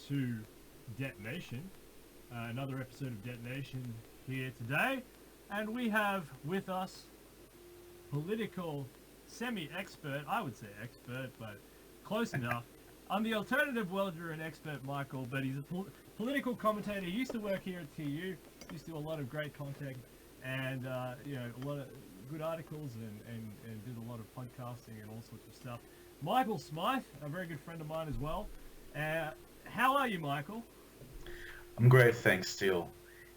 to Detonation, another episode of Detonation here today, and we have with us political semi-expert, I would say expert, but close enough. I'm the alternative welder and expert Michael, but he's a political commentator. He used to work here at TU, used to do a lot of great content, and a lot of good articles and did a lot of podcasting and all sorts of stuff. Michael Smyth, a very good friend of mine as well. How are you, Michael? I'm great, thanks, Steele.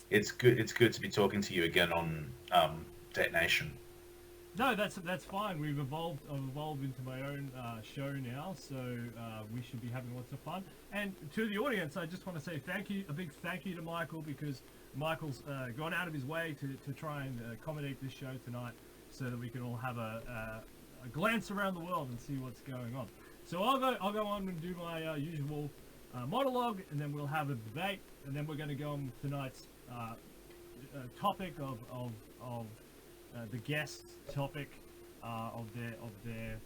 It's good to be talking to you again on Detonation. No, that's fine. I've evolved into my own show now, so we should be having lots of fun. And to the audience, I just want to say a big thank you to Michael, because Michael's gone out of his way to try and accommodate this show tonight, so that we can all have a glance around the world and see what's going on. So I'll go on and do my usual monologue, and then we'll have a debate, and then we're going to go on tonight's topic of the guest topic of their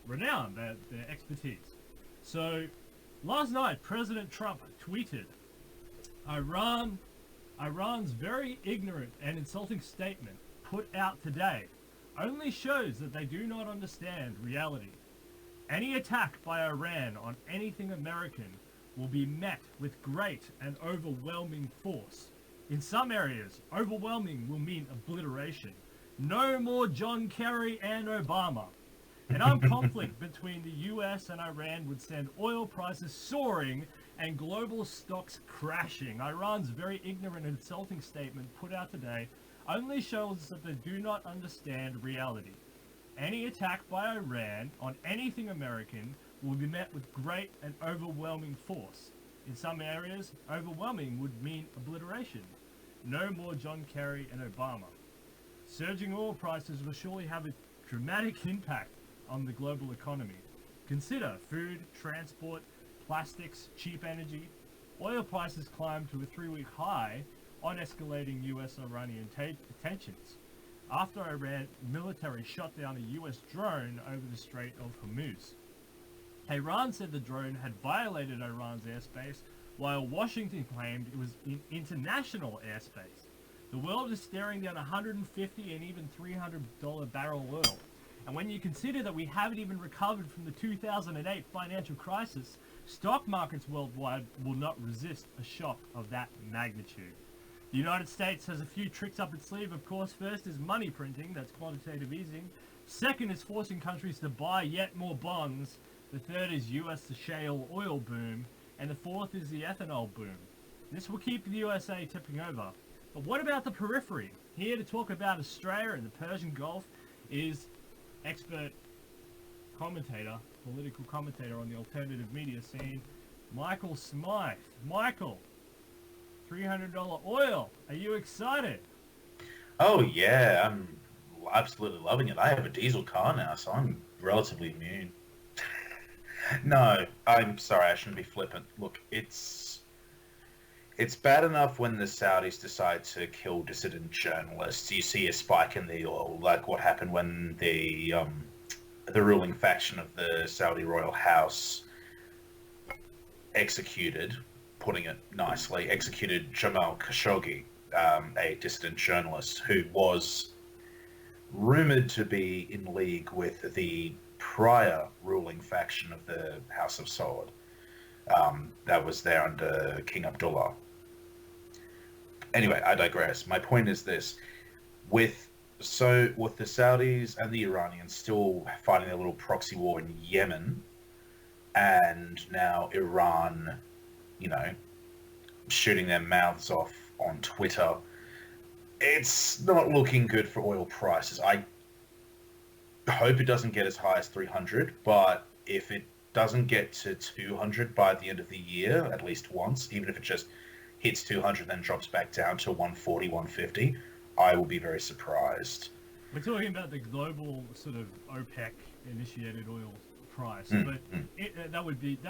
renown, their expertise. So last night, President Trump tweeted, Iran's very ignorant and insulting statement put out today only shows that they do not understand reality. Any attack by Iran on anything American will be met with great and overwhelming force. In some areas, overwhelming will mean obliteration. No more John Kerry and Obama. An armed conflict between the US and Iran would send oil prices soaring and global stocks crashing. Iran's very ignorant and insulting statement put out today only shows that they do not understand reality. Any attack by Iran on anything American will be met with great and overwhelming force. In some areas, overwhelming would mean obliteration. No more John Kerry and Obama. Surging oil prices will surely have a dramatic impact on the global economy. Consider food, transport, plastics, cheap energy. Oil prices climbed to a 3-week high on escalating US-Iranian tensions after Iran military shot down a US drone over the Strait of Hormuz. Iran said the drone had violated Iran's airspace, while Washington claimed it was in international airspace. The world is staring down $150 and even $300 barrel oil. And when you consider that we haven't even recovered from the 2008 financial crisis, stock markets worldwide will not resist a shock of that magnitude. The United States has a few tricks up its sleeve, of course. First is money printing, that's quantitative easing. Second is forcing countries to buy yet more bonds. The third is US shale oil boom. And the fourth is the ethanol boom. This will keep the USA tipping over. But what about the periphery? Here to talk about Australia and the Persian Gulf is expert commentator, political commentator on the alternative media scene, Michael Smyth. Michael, $300 oil. Are you excited? Oh yeah, I'm absolutely loving it. I have a diesel car now, so I'm relatively immune. No, I'm sorry, I shouldn't be flippant. Look, it's bad enough when the Saudis decide to kill dissident journalists. You see a spike in the oil, like what happened when the ruling faction of the Saudi royal house putting it nicely, executed Jamal Khashoggi, a dissident journalist who was rumored to be in league with the prior ruling faction of the House of Saud that was there under King Abdullah. Anyway, I digress. My point is this: with the Saudis and the Iranians still fighting their little proxy war in Yemen, and now Iran, shooting their mouths off on Twitter, it's not looking good for oil prices. I hope it doesn't get as high as 300, but if it doesn't get to 200 by the end of the year, at least once, even if it just hits 200 then drops back down to 140, 150, I will be very surprised. We're talking about the global sort of OPEC initiated oil price, but that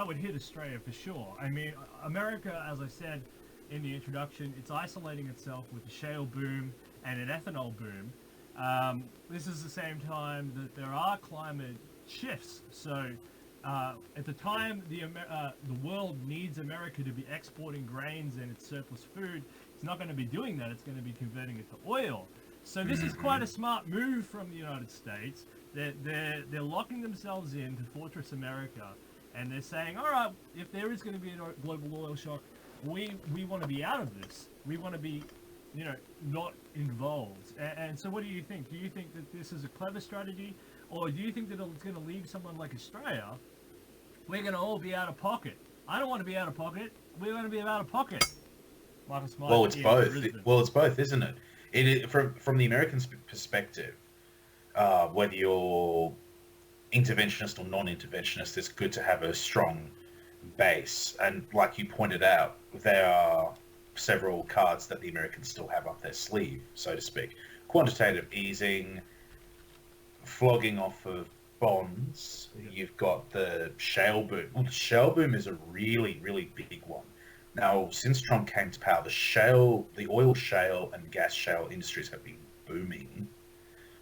would hit Australia for sure. I mean, America, as I said in the introduction, it's isolating itself with the shale boom and an ethanol boom. This is the same time that there are climate shifts. So at the time the world needs America to be exporting grains and its surplus food, it's not going to be doing that. It's going to be converting it to oil. So this is quite a smart move from the United States. They're locking themselves into Fortress America, and they're saying, all right, if there is going to be a global oil shock, we want to be out of this. We want to be, not involved. And so what do you think? Do you think that this is a clever strategy, or do you think that it's going to leave someone like Australia? We're going to all be out of pocket. I don't want to be out of pocket. We're going to be out of pocket. Michael Smyth. Well, it's both. Well, it's both, isn't it? It is, from the American perspective, whether you're interventionist or non-interventionist, it's good to have a strong base. And like you pointed out, there are several cards that the Americans still have up their sleeve, so to speak. Quantitative easing, flogging off of bonds. You've got the shale boom. Well, the shale boom is a really, really big one. Now, since Trump came to power, the oil shale and gas shale industries have been booming.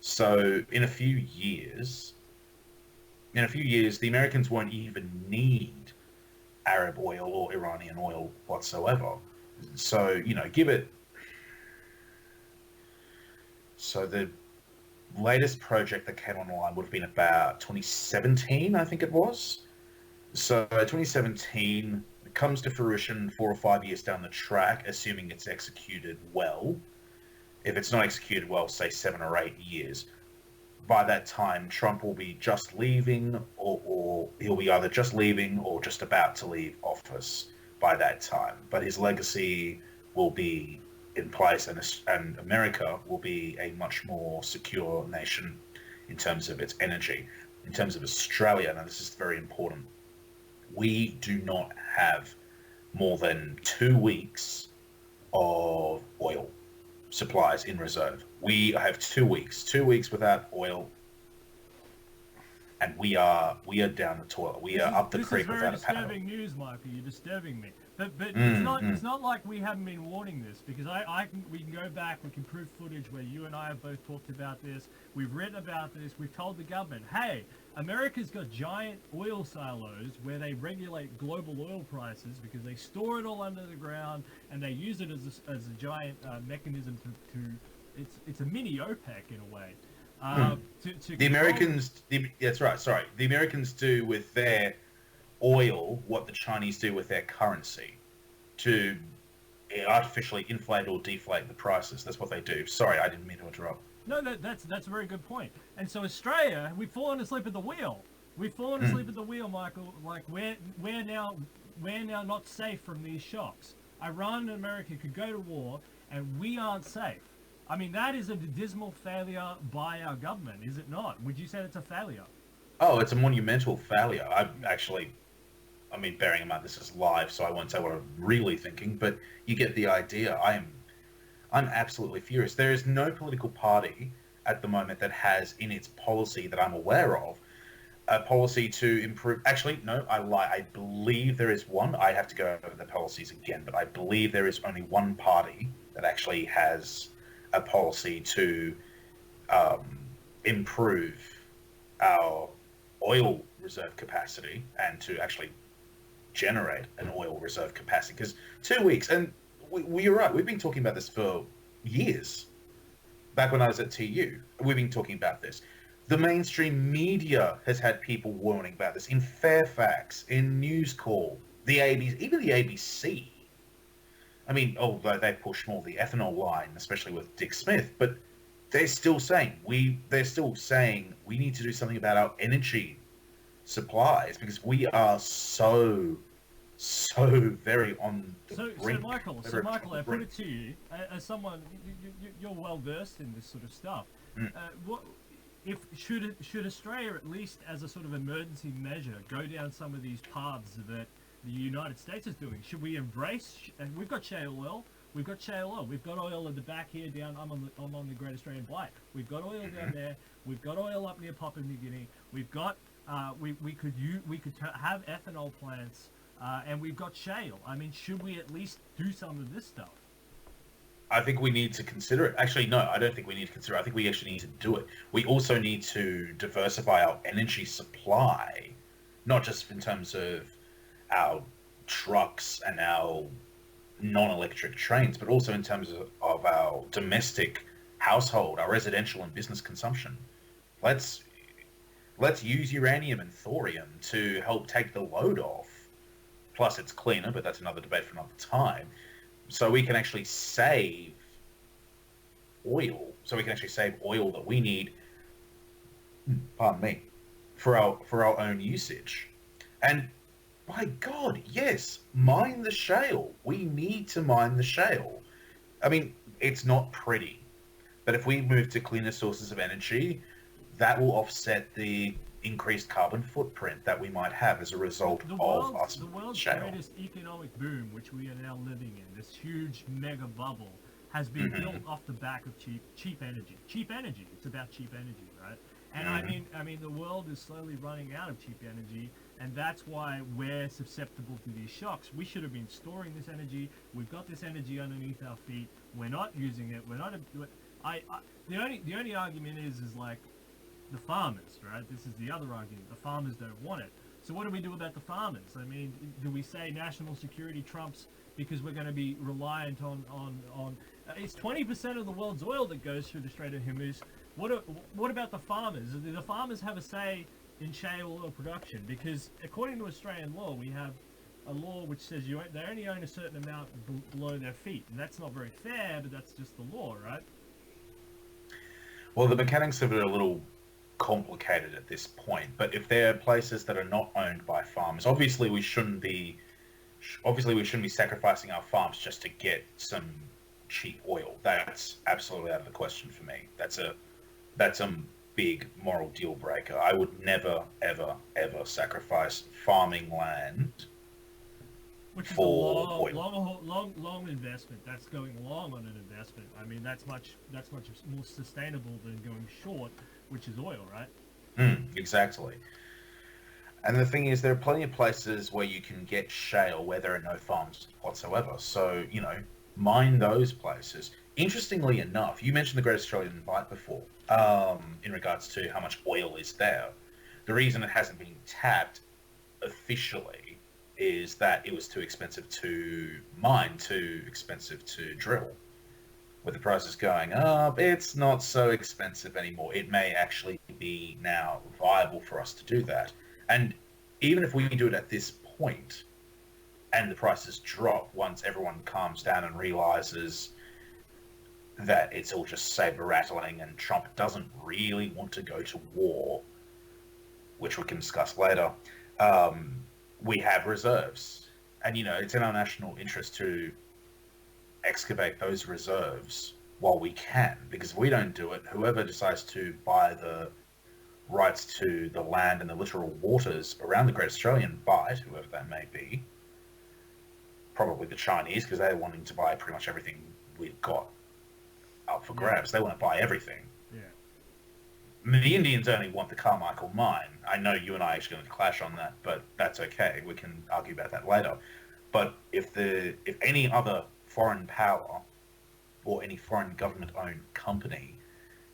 So in a few years, the Americans won't even need Arab oil or Iranian oil whatsoever. So, give it... So the latest project that came online would have been about 2017, I think it was. So 2017 comes to fruition 4 or 5 years down the track, assuming it's executed well. If it's not executed well, say 7 or 8 years. By that time, Trump will be just leaving, or he'll be either just leaving or just about to leave office by that time. But his legacy will be in place, and America will be a much more secure nation in terms of its energy. In terms of Australia, now this is very important, we do not have more than 2 weeks of oil supplies in reserve. We have 2 weeks without oil, and we are down the toilet. We are up the creek without a paddle. This is very disturbing news, Michael. You're disturbing me. But it's not like we haven't been warning this, because we can go back, we can prove footage where you and I have both talked about this. We've written about this. We've told the government, hey, America's got giant oil silos where they regulate global oil prices because they store it all under the ground and they use it as a giant mechanism to it's a mini OPEC in a way. The Americans, that's right. Sorry, the Americans do with their oil what the Chinese do with their currency, to artificially inflate or deflate the prices. That's what they do. Sorry, I didn't mean to interrupt. No, that's a very good point. And so Australia, we've fallen asleep at the wheel. We've fallen asleep at the wheel, Michael. Like we're now not safe from these shocks. Iran and America could go to war, and we aren't safe. I mean, that is a dismal failure by our government, is it not? Would you say it's a failure? Oh, it's a monumental failure. Bearing in mind this is live, so I won't say what I'm really thinking, but you get the idea. I'm absolutely furious. There is no political party at the moment that has in its policy that I'm aware of a policy to improve. Actually, no, I lie. I believe there is one. I have to go over the policies again, but I believe there is only one party that actually has a policy to improve our oil reserve capacity and to actually generate an oil reserve capacity. Because 2 weeks, and you're right, we've been talking about this for years. Back when I was at TU, we've been talking about this. The mainstream media has had people warning about this. In Fairfax, in News Call, the ABC, even the ABC. I mean, although they push more the ethanol line, especially with Dick Smyth, but they're still saying we need to do something about our energy supplies, because we are so very on the brink. So Michael, I put it to you, as someone, you're well versed in this sort of stuff. Should Australia, at least as a sort of emergency measure, go down some of these paths that the United States is doing? Should we embrace? And we've got shale oil. We've got oil at the back here down. I'm on the Great Australian Bight. We've got oil down there. We've got oil up near Papua New Guinea. We've got we could have ethanol plants, and we've got shale. I mean, should we at least do some of this stuff? I think we need to consider it. Actually, no, I don't think we need to consider it. I think we actually need to do it. We also need to diversify our energy supply not just in terms of our trucks and our non-electric trains, but also in terms of our domestic household, our residential and business consumption. Let's use uranium and thorium to help take the load off. Plus, it's cleaner, but that's another debate for another time. So we can actually save oil. So we can actually save oil that we need, pardon me, for our own usage. And by God, yes, mine the shale. We need to mine the shale. I mean, it's not pretty, but if we move to cleaner sources of energy, that will offset the increased carbon footprint that we might have as a result of us. The world's shale. greatest economic boom, which we are now living in, this huge mega bubble, has been built off the back of cheap energy. Cheap energy. It's about cheap energy, right? And I mean, the world is slowly running out of cheap energy, and that's why we're susceptible to these shocks. We should have been storing this energy. We've got this energy underneath our feet. We're not using it. We're not. The only argument is like the farmers, right? This is the other argument. The farmers don't want it. So what do we do about the farmers? I mean, do we say national security trumps because we're going to be reliant on it's 20% of the world's oil that goes through the Strait of Hormuz. What about the farmers? Do the farmers have a say in shale oil production? Because according to Australian law, we have a law which says they only own a certain amount below their feet, and that's not very fair, but that's just the law, right? Well, the mechanics of it are a little complicated at this point, but if there are places that are not owned by farmers, obviously we shouldn't be sacrificing our farms just to get some cheap oil. That's absolutely out of the question for me. That's a big moral deal breaker. I would never, ever, ever sacrifice farming land which is for a oil. long investment. That's going long on an investment. I mean, that's much more sustainable than going short, which is oil, right? Exactly. And the thing is, there are plenty of places where you can get shale where there are no farms whatsoever. So, mine those places. Interestingly enough, you mentioned the Great Australian Bight before, in regards to how much oil is there. The reason it hasn't been tapped officially is that it was too expensive to mine, too expensive to drill. With the prices going up, it's not so expensive anymore. It may actually be now viable for us to do that. And even if we do it at this point, and the prices drop once everyone calms down and realizes that it's all just saber rattling and Trump doesn't really want to go to war, which we can discuss later, we have reserves. And, it's in our national interest to excavate those reserves while we can, because if we don't do it, whoever decides to buy the rights to the land and the literal waters around the Great Australian Bight, whoever that may be, probably the Chinese, because they're wanting to buy pretty much everything we've got up for grabs. They want to buy everything. Yeah. I mean, the Indians only want the Carmichael mine. I know you and I are actually going to clash on that, but that's okay. We can argue about that later. But if any other foreign power or any foreign government-owned company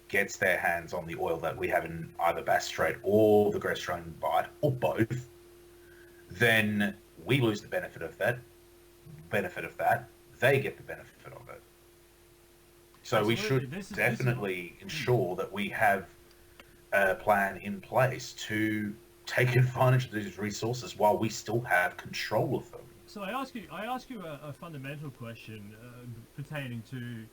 gets their hands on the oil that we have in either Bass Strait or the Great Australian Bight, or both, then we lose the benefit of that. They get the benefit of it. So Absolutely. we should definitely ensure that we have a plan in place to take advantage of these resources while we still have control of them. So I ask you a fundamental question pertaining to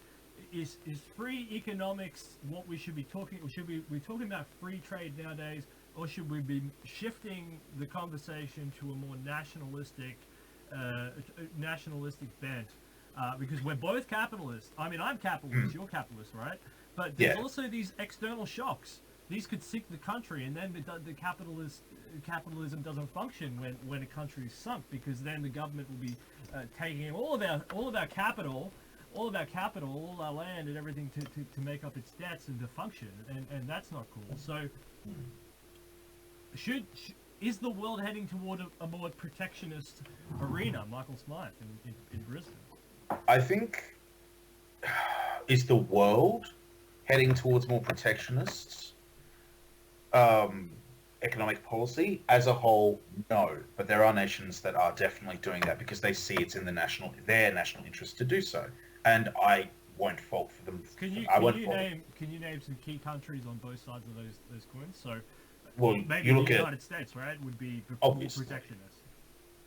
is free economics what we should be talking? Should we be talking about free trade nowadays, or should we be shifting the conversation to a more nationalistic bent? Because we're both capitalists. I mean, I'm capitalist, you're capitalist, right? But there's also these external shocks. These could sink the country, and then the capitalism doesn't function when a country is sunk, because then the government will be taking all of our capital, all our land and everything to make up its debts and to function, and that's not cool. So, is the world heading toward a more protectionist arena, Michael Smyth, in Brisbane? I think, is the world heading towards more protectionists? economic policy as a whole, no. But there are nations that are definitely doing that because they see it's in their national interest to do so, and I won't fault for them. Can you name some key countries on both sides of those coins? So, well, maybe you the look United States, right, would be more protectionist.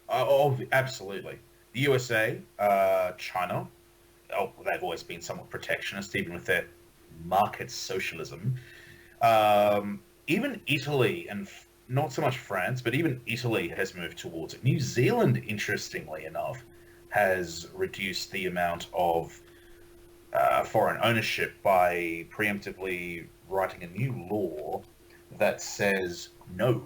Absolutely. The USA, China, they've always been somewhat protectionist, even with their market socialism. Even Italy, and not so much France, but even Italy has moved towards it. New Zealand, interestingly enough, has reduced the amount of foreign ownership by preemptively writing a new law that says, no,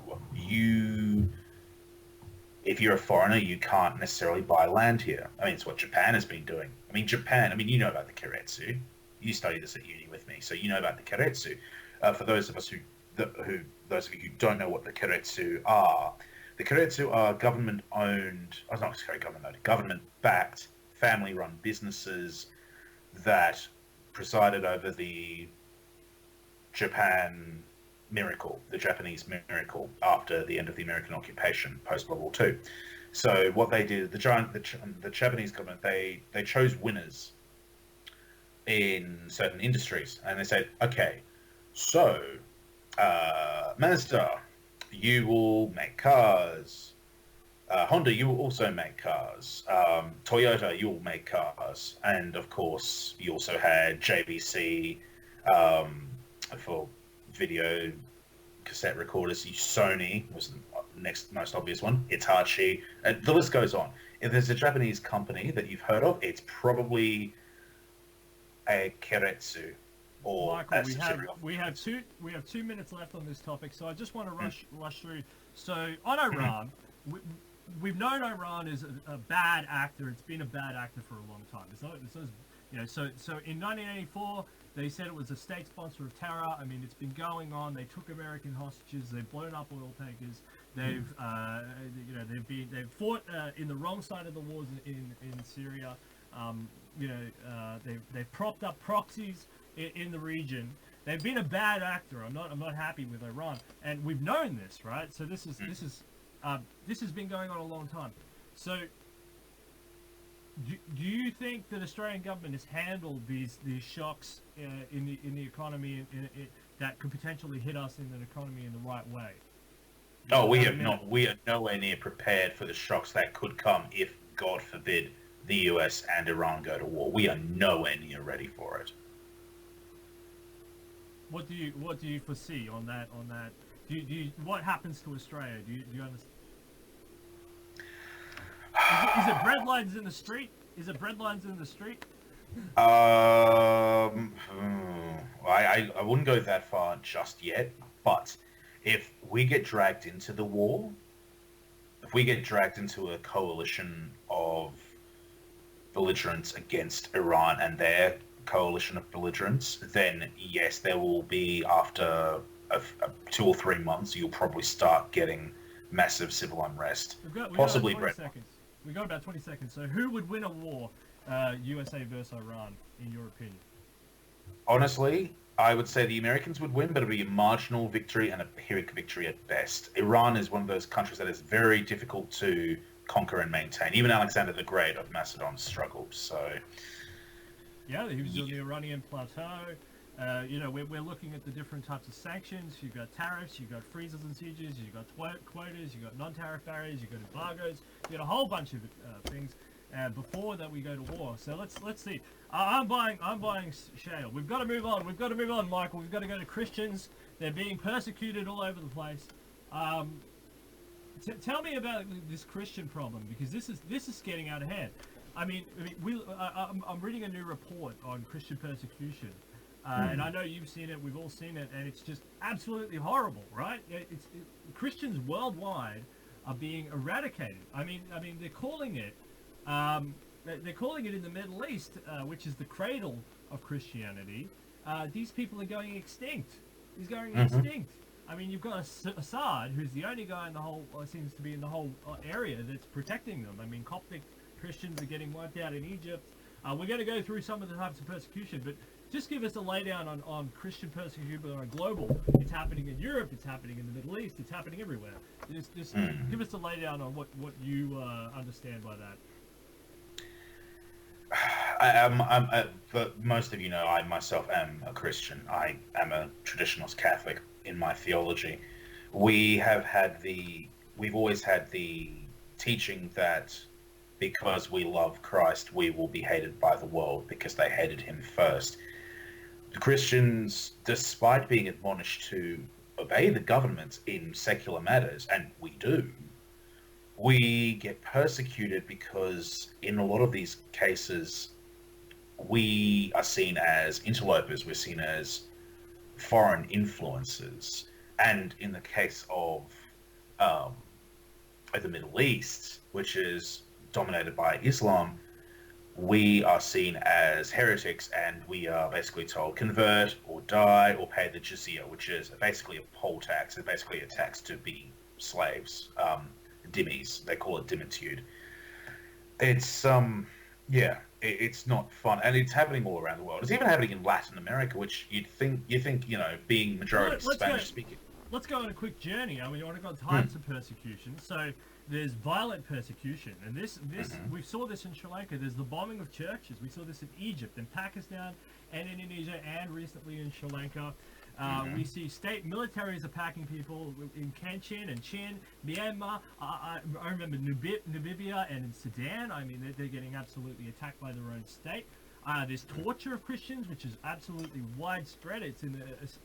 if you're a foreigner, you can't necessarily buy land here. I mean, it's what Japan has been doing. You know about the Keiretsu. You studied this at uni with me, so you know about the Keiretsu. For those of you who don't know what the Keiretsu are government-owned, not government-owned, government-backed, family-run businesses that presided over the Japanese miracle after the end of the American occupation post-World War II. So what they did, the Japanese government, they chose winners in certain industries, and they said, okay, so Mazda, you will make cars. Honda, you will also make cars. Toyota, you will make cars. And of course, you also had JVC for video cassette recorders. Sony was the next most obvious one. Hitachi. The list goes on. If there's a Japanese company that you've heard of, it's probably a Keiretsu. Michael, we have 2 minutes left on this topic, so I just want to rush through. So on Iran, we've known Iran is a bad actor. It's been a bad actor for a long time. So in 1984 they said it was a state sponsor of terror. I mean, it's been going on. They took American hostages. They've blown up oil tankers. They've they've fought in the wrong side of the wars in Syria. They've propped up proxies in the region. They've been a bad actor. I'm not happy with Iran, and we've known this, right? So this has been going on a long time. So do you think that Australian government has handled these shocks in the economy that could potentially hit us in the economy in the right way? We have not. We are nowhere near prepared for the shocks that could come if, God forbid, the US and Iran go to war. We are nowhere near ready for it. What do you foresee on that? Do you what happens to Australia? Do you understand? Is it breadlines in the street? I wouldn't go that far just yet, but if we get dragged into the war, if we get dragged into a coalition of belligerents against Iran and their coalition of belligerents, then yes, there will be, after 2 or 3 months, you'll probably start getting massive civil unrest. Possibly We got about 20 seconds. So who would win a war, USA versus Iran, in your opinion? Honestly, I would say the Americans would win, but it would be a marginal victory and a Pyrrhic victory at best. Iran is one of those countries that is very difficult to conquer and maintain. Even Alexander the Great of Macedon struggled, so... Yeah, he was on the Iranian plateau. We're looking at the different types of sanctions. You've got tariffs, you've got freezes and sieges, you've got quotas, you've got non-tariff barriers, you've got embargoes, you've got a whole bunch of things before that we go to war. So let's see. I'm buying shale. We've got to move on, Michael. We've got to go to Christians. They're being persecuted all over the place. Tell me about this Christian problem, because this is getting out of hand. I'm reading a new report on Christian persecution. And I know you've seen it, we've all seen it, and it's just absolutely horrible, right? Christians worldwide are being eradicated. I mean, they're calling it in the Middle East, which is the cradle of Christianity. These people are going extinct. He's going extinct. I mean, you've got Assad, who's the only guy in the whole, seems to be in the whole area that's protecting them. I mean, Coptic Christians are getting wiped out in Egypt. We're going to go through some of the types of persecution, but just give us a laydown on Christian persecution on a global. It's happening in Europe. It's happening in the Middle East. It's happening everywhere. Just give us a laydown on what you understand by that. But most of you know, I myself am a Christian. I am a traditionalist Catholic in my theology. We've always had the teaching that because we love Christ, we will be hated by the world because they hated him first. The Christians, despite being admonished to obey the government in secular matters, and we do, we get persecuted because in a lot of these cases, we are seen as interlopers, we're seen as foreign influences. And in the case of the Middle East, which is dominated by Islam, we are seen as heretics, and we are basically told convert or die or pay the jizya, which is basically a poll tax. It's basically a tax to be slaves, dhimmis. They call it dhimmitude. It's it's not fun, and it's happening all around the world. It's even happening in Latin America, which you think being majority Spanish speaking. Let's go on a quick journey. I mean, you want to go types of persecution. So there's violent persecution, and this we saw this in Sri Lanka. There's the bombing of churches. We saw this in Egypt, in Pakistan, and in Indonesia, and recently in Sri Lanka. We see state militaries attacking people in Kachin and Chin, Myanmar. I remember Namibia and in Sudan. I mean, they're getting absolutely attacked by their own state. There's torture of Christians, which is absolutely widespread. It's in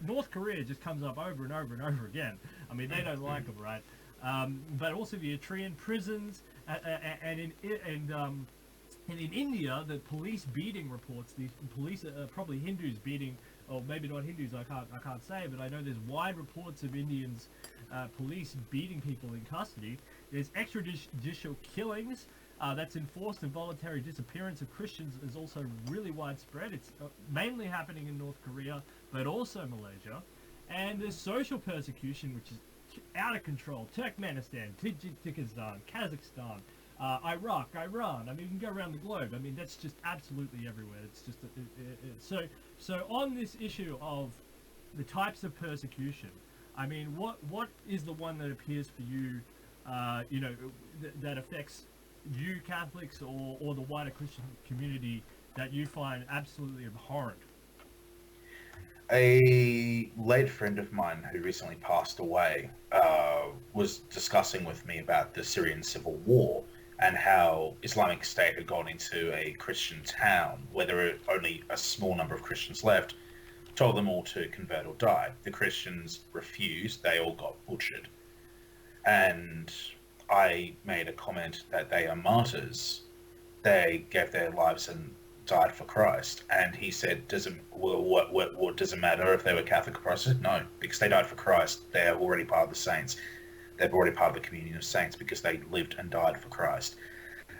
North Korea. Just comes up over and over and over again. I mean, they don't like them, right? But also the Eritrean prisons, and in India, the police beating reports. These police are probably Hindus beating, or maybe not Hindus. I can't say, but I know there's wide reports of Indians, police beating people in custody. There's extrajudicial killings. That's enforced and voluntary disappearance of Christians is also really widespread. It's mainly happening in North Korea, but also Malaysia. And there's social persecution, which is out of control. Turkmenistan, Tajikistan, Kazakhstan, Iraq, Iran. I mean, you can go around the globe. I mean, that's just absolutely everywhere. It's just so on this issue of the types of persecution. I mean, what is the one that appears for you? That affects you Catholics or the wider Christian community that you find absolutely abhorrent? A late friend of mine who recently passed away was discussing with me about the Syrian civil war and how Islamic State had gone into a Christian town where there were only a small number of Christians left, told them all to convert or die. The Christians refused, they all got butchered. And I made a comment that they are martyrs. They gave their lives and died for Christ. And he said, what does it matter if they were Catholic or Protestant? No, because they died for Christ. They're already part of the saints. They're already part of the communion of saints because they lived and died for Christ.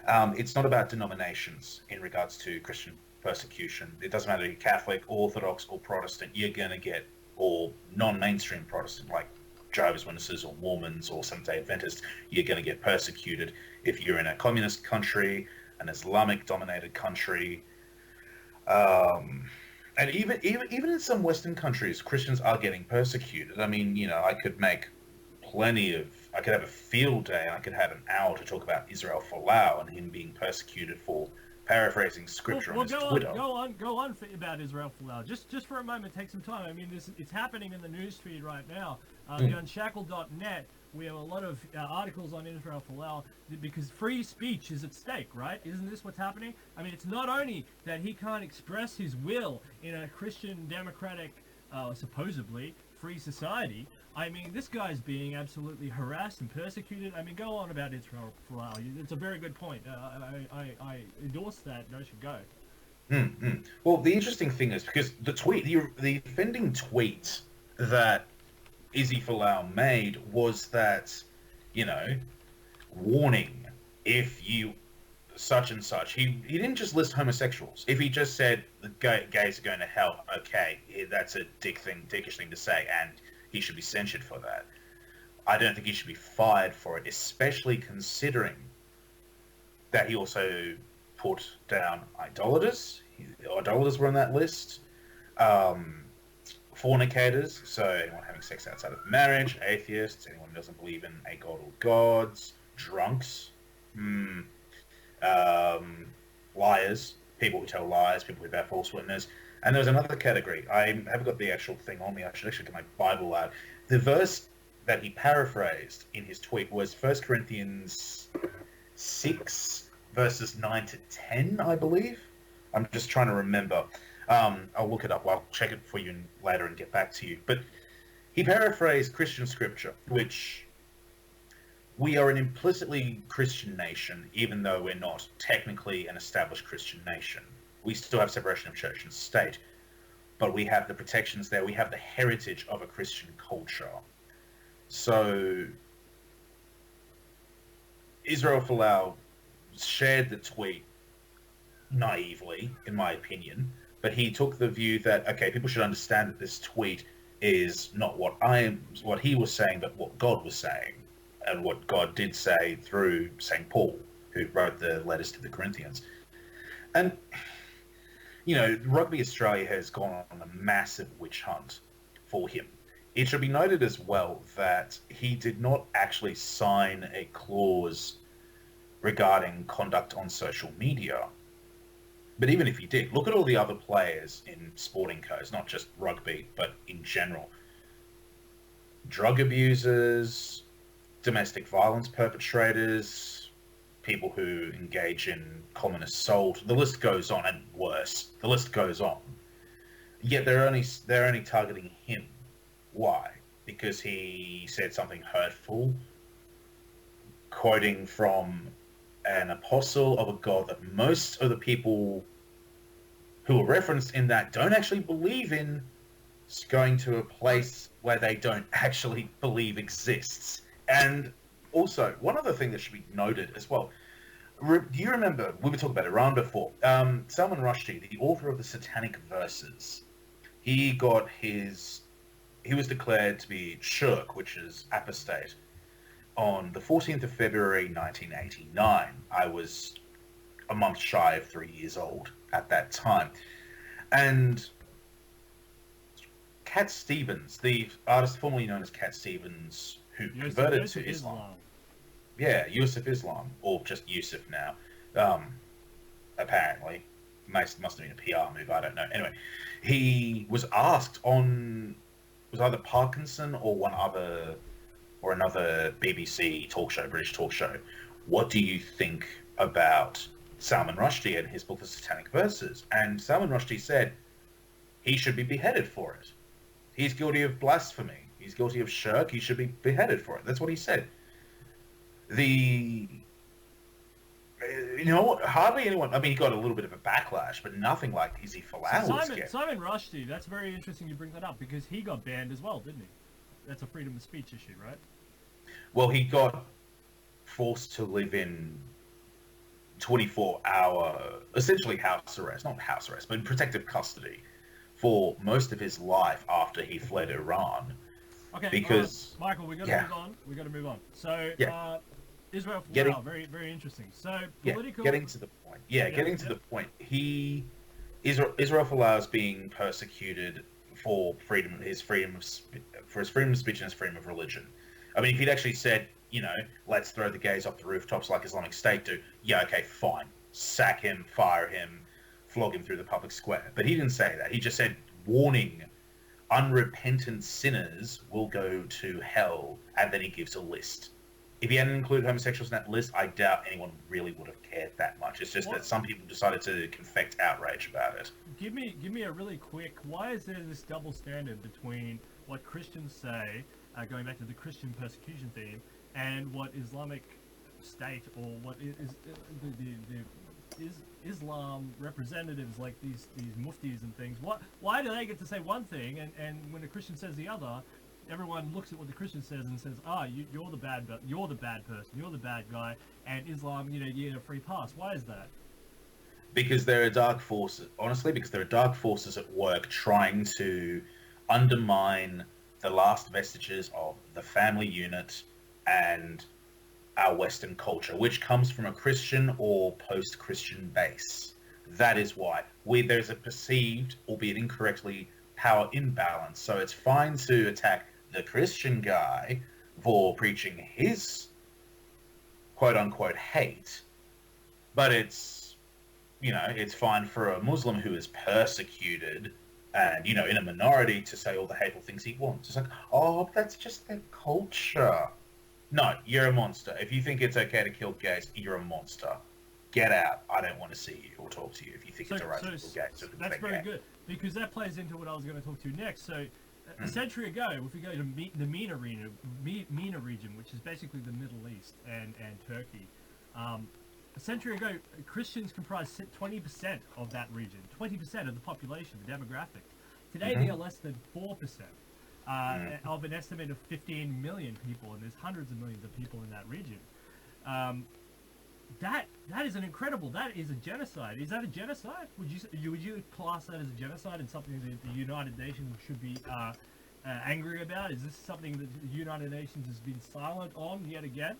It's not about denominations in regards to Christian persecution. It doesn't matter if you're Catholic, Orthodox, or Protestant. You're going to get, or non-mainstream Protestant, like Jehovah's Witnesses or Mormons or Seventh-day Adventists, you're going to get persecuted. If you're in a communist country, an Islamic-dominated country, and even in some Western countries, Christians are getting persecuted. I mean, I could have a field day, and I could have an hour to talk about Israel Folau and him being persecuted for paraphrasing scripture on his Twitter. Go on about Israel Folau. Just for a moment, take some time. I mean, it's happening in the newsfeed right now. The Unshackled.net, we have a lot of articles on Israel Folau because free speech is at stake, right? Isn't this what's happening? I mean, it's not only that he can't express his will in a Christian, democratic, supposedly free society. I mean, this guy's being absolutely harassed and persecuted. I mean, go on about Israel Folau. It's a very good point. I endorse that. No should go. Well, the interesting thing is because the offending tweet that Izzy Folau made was that, warning, if you such and such. He didn't just list homosexuals. If he just said the gays are going to hell, okay, that's a dickish thing to say, and he should be censured for that. I don't think he should be fired for it, especially considering that he also put down idolaters. Idolaters were on that list. fornicators, so anyone having sex outside of marriage, atheists, anyone who doesn't believe in a god or gods, drunks, liars, people who tell lies, people who bear false witness. And there was another category. I haven't got the actual thing on me. I should actually get my Bible out. The verse that he paraphrased in his tweet was 1 Corinthians 6, verses 9 to 10, I believe. I'm just trying to remember. I'll look it up. I'll check it for you later and get back to you. But he paraphrased Christian scripture, which we are an implicitly Christian nation, even though we're not technically an established Christian nation. We still have separation of church and state, but we have the protections there. We have the heritage of a Christian culture. So Israel Folau shared the tweet naively, in my opinion, but he took the view that, okay, people should understand that this tweet is not what he was saying, but what God was saying, and what God did say through St. Paul, who wrote the letters to the Corinthians. And, you know, Rugby Australia has gone on a massive witch hunt for him. It should be noted as well that he did not actually sign a clause regarding conduct on social media. But even if he did, look at all the other players in sporting codes, not just rugby, but in general. Drug abusers, domestic violence perpetrators, people who engage in common assault. The list goes on, and worse. The list goes on. Yet they're only targeting him. Why? Because he said something hurtful, quoting from an apostle of a god that most of the people who are referenced in that don't actually believe in, is going to a place where they don't actually believe exists. And also, one other thing that should be noted as well, do you remember, we were talking about Iran before, Salman Rushdie, the author of the Satanic Verses, he was declared to be shirk, which is apostate, on the 14th of February 1989. I was a month shy of 3 years old at that time. And Cat Stevens, the artist formerly known as Cat Stevens, who converted to Islam. Yeah, Yusuf Islam, or just Yusuf now, apparently. Must have been a PR move, I don't know. Anyway, he was asked on, was either Parkinson or another BBC talk show, British talk show, what do you think about Salman Rushdie and his book, The Satanic Verses? And Salman Rushdie said he should be beheaded for it. He's guilty of blasphemy. He's guilty of shirk. He should be beheaded for it. That's what he said. Hardly anyone, I mean, he got a little bit of a backlash, but nothing like Izzy Folau was getting. Simon Rushdie, that's very interesting you bring that up, because he got banned as well, didn't he? That's a freedom of speech issue, right? Well, he got forced to live in 24-hour, essentially house arrest, not house arrest, but in protective custody for most of his life after he fled Iran. Okay, because Michael, we got to move on. We got to move on. So, Israel Folau, very, very interesting. So, political. Getting to the point. Getting to the point. Israel Folau is being persecuted for his freedom of speech and his freedom of religion. I mean, if he'd actually said, let's throw the gays off the rooftops like Islamic State do, yeah, okay, fine. Sack him, fire him, flog him through the public square. But he didn't say that. He just said, warning, unrepentant sinners will go to hell, and then he gives a list. If he hadn't included homosexuals in that list, I doubt anyone really would have cared that much. It's just that some people decided to confect outrage about it. Give me a really quick, why is there this double standard between what Christians say, going back to the Christian persecution theme, and what Islamic State, or what is Islam representatives, like these muftis and things, why do they get to say one thing, and when a Christian says the other, everyone looks at what the Christian says and says, you're the bad person, you're the bad guy, and Islam, you get a free pass. Why is that? Because there are dark forces, honestly, because there are dark forces at work trying to undermine the last vestiges of the family unit and our Western culture, which comes from a Christian or post-Christian base. That is why there's a perceived, albeit incorrectly, power imbalance. So it's fine to attack the Christian guy for preaching his quote unquote hate, but it's fine for a Muslim who is persecuted and, in a minority to say all the hateful things he wants. It's like, oh, that's just their culture. No, you're a monster. If you think it's okay to kill gays, you're a monster. Get out. I don't want to see you or talk to you if you think it's alright to kill gays. That's very good, because that plays into what I was going to talk to next. So, a century ago, if we go to the MENA region, which is basically the Middle East and Turkey, a century ago, Christians comprised 20% of that region, 20% of the population, the demographic. Today, they are less than 4%. Of an estimate of 15 million people, and there's hundreds of millions of people in that region. That is an incredible. That is a genocide. Is that a genocide? Would you class that as a genocide and something that the United Nations should be angry about? Is this something that the United Nations has been silent on yet again?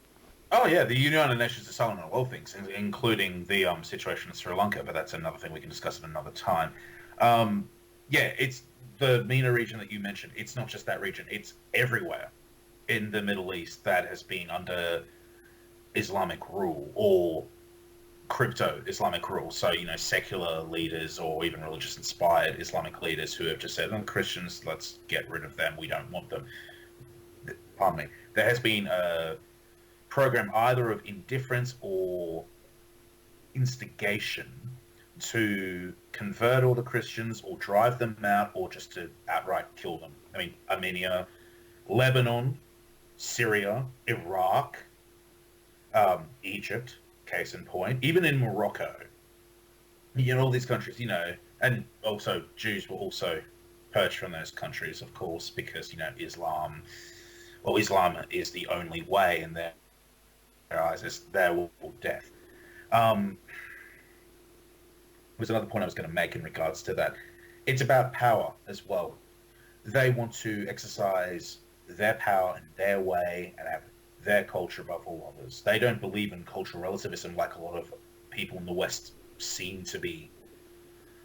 Oh yeah, the United Nations is silent on a lot of things, including the situation in Sri Lanka. But that's another thing we can discuss at another time. Yeah, it's the MENA region that you mentioned. It's not just that region. It's everywhere in the Middle East that has been under Islamic rule or crypto-Islamic rule. So, secular leaders or even religious-inspired Islamic leaders who have just said, oh, Christians, let's get rid of them. We don't want them. Pardon me. There has been a program either of indifference or instigation to convert all the Christians or drive them out or just to outright kill them. I mean, Armenia, Lebanon, Syria, Iraq, Egypt, case in point, even in Morocco, all these countries, and also Jews were also purged from those countries, of course, because, Islam is the only way in their eyes, is their will or death. Was another point I was going to make in regards to that. It's about power as well. They want to exercise their power in their way and have their culture above all others. They don't believe in cultural relativism like a lot of people in the West seem to be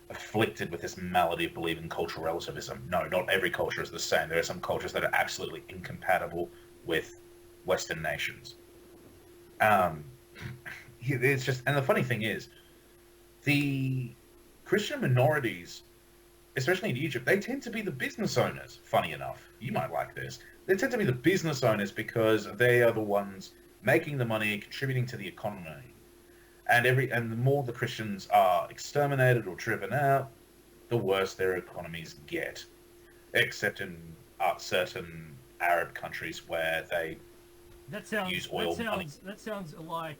afflicted with this malady of believing in cultural relativism. No, not every culture is the same. There are some cultures that are absolutely incompatible with Western nations. It's just, and the funny thing is, the Christian minorities, especially in Egypt, they tend to be the business owners. Funny enough, you might like this. They tend to be the business owners because they are the ones making the money, contributing to the economy. And the more the Christians are exterminated or driven out, the worse their economies get. Except in certain Arab countries where they use oil money. That sounds like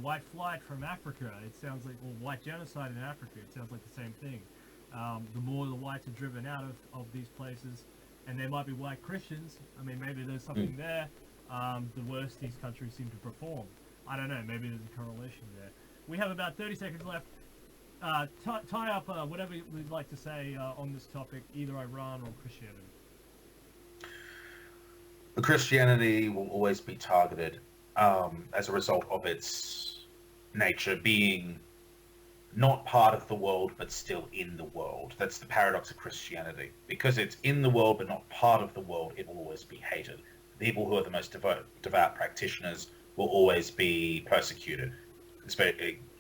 white flight from Africa. It sounds like white genocide in Africa. It sounds like the same thing. The more the whites are driven out of these places, and there might be white Christians. I mean, maybe there's something there. The worse these countries seem to perform. I don't know. Maybe there's a correlation there. We have about 30 seconds left. Tie up whatever you'd like to say on this topic, either Iran or Christianity. The Christianity will always be targeted as a result of its nature being not part of the world, but still in the world. That's the paradox of Christianity. Because it's in the world, but not part of the world, it will always be hated. People who are the most devout practitioners will always be persecuted.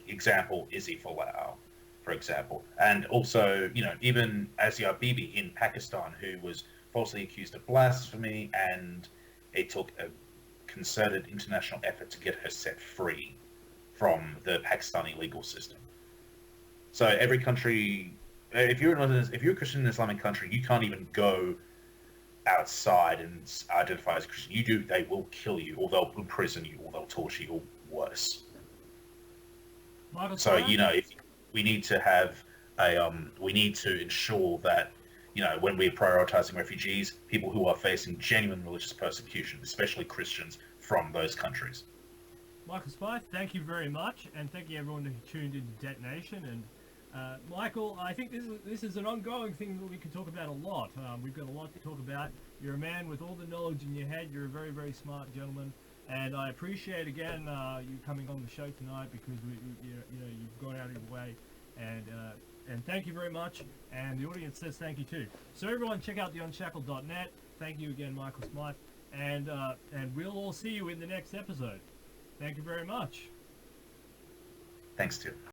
Example, Izzy Folau, for example. And also, even Asia Bibi in Pakistan, who was falsely accused of blasphemy, and it took a concerted international effort to get her set free from the Pakistani legal system. So every country, if you're a Christian in an Islamic country, you can't even go outside and identify as a Christian. They will kill you, or they'll imprison you, or they'll torture you, or worse. So, if we need to have we need to ensure that, when we're prioritizing refugees, people who are facing genuine religious persecution, especially Christians from those countries. Michael Smyth, thank you very much, and thank you everyone who tuned into Detonation. And Michael, I think this is an ongoing thing that we can talk about a lot. We've got a lot to talk about. You're a man with all the knowledge in your head. You're a very, very smart gentleman, and I appreciate again you coming on the show tonight, because you've gone out voting away. And thank you very much. And the audience says thank you too. So everyone, check out the unshackled.net. Thank you again, Michael Smyth. And we'll all see you in the next episode. Thank you very much. Thanks, too.